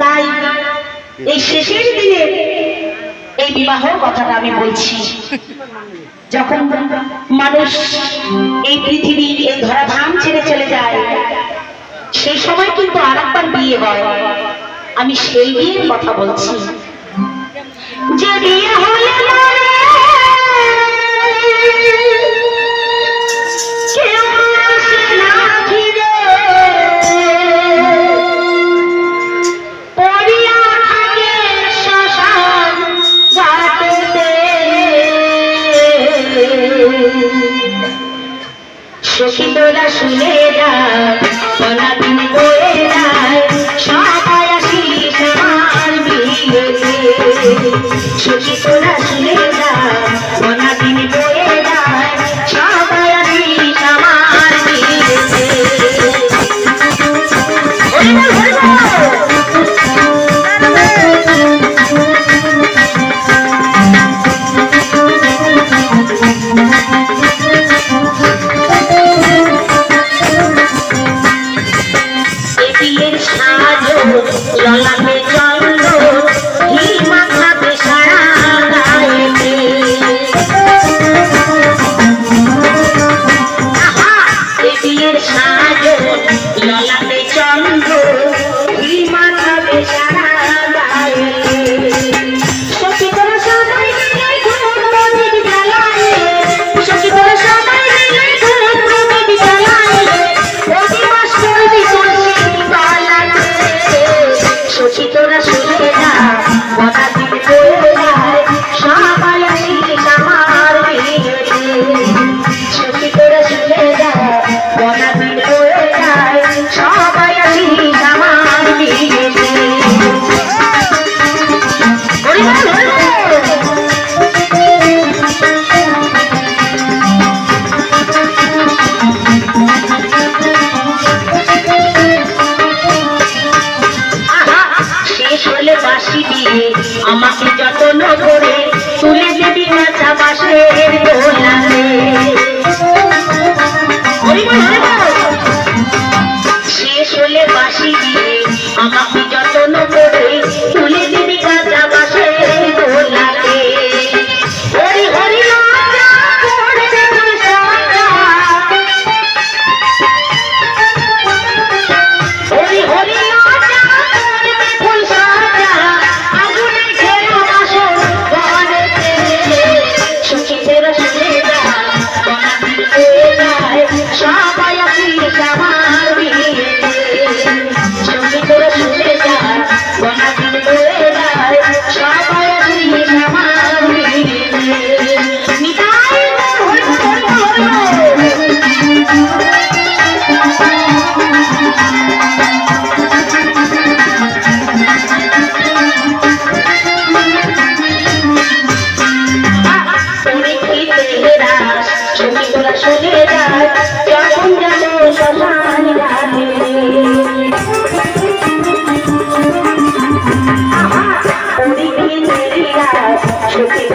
তাই এই শেষের দিনে এই বিবাহের কথাটা আমি বলছি। যখন মানুষ এই পৃথিবী এই ধরাধাম ছেড়ে চলে যায় সেই সময় কিন্তু আরেকবার বিয়ে হয়। আমি সেই বিয়ের কথা বলছি। যে বিয়ে হলে সখীরা শুনে যায় দিন বয়ে যায় সবাই আসিস আমার বিয়েতে। সখীরা শুনে যায় দিন বয়ে যায় সবাই আসিস আমার বিয়েতে। ললাটে চন্দন ঘি মাখাবে সারা গায়েতে। বিয়ের সাজন ললাটে চন্দন ঘি মাখাবে সারা গায়েতে। সখীরা সবাই মিলে ধূপ জ্বালায়, সখীরা সবাই মিলে ধূপ জ্বালায়, প্রতি মাস করবি সখীরা শুনে যায় দিন বয়ে যায় সবাই আসিস আমার বিয়েতে। সখীরা শুনে যায় দিন বয়ে যায় সবাই আসিস আমার বিয়েতে। বাসি দিয়ে আমাকে যত্ন করে তুলে দিবি কাঁচা বাঁশের দোলাতে। শেষ হলে বাসি দিয়ে আমাকে যত্ন করে তুলে দিবি কাঁচা বাঁশের দোলাতে। হরি হরি হরি হরি সবাই আসিস আমার বিয়েতে। সখীরা শুনে যায় দিন বয়ে যায় সবাই আসিস আমার বিয়েতে। সখীরা শুনে যায় যখন যাব শ্মশান ঘাটে। সখী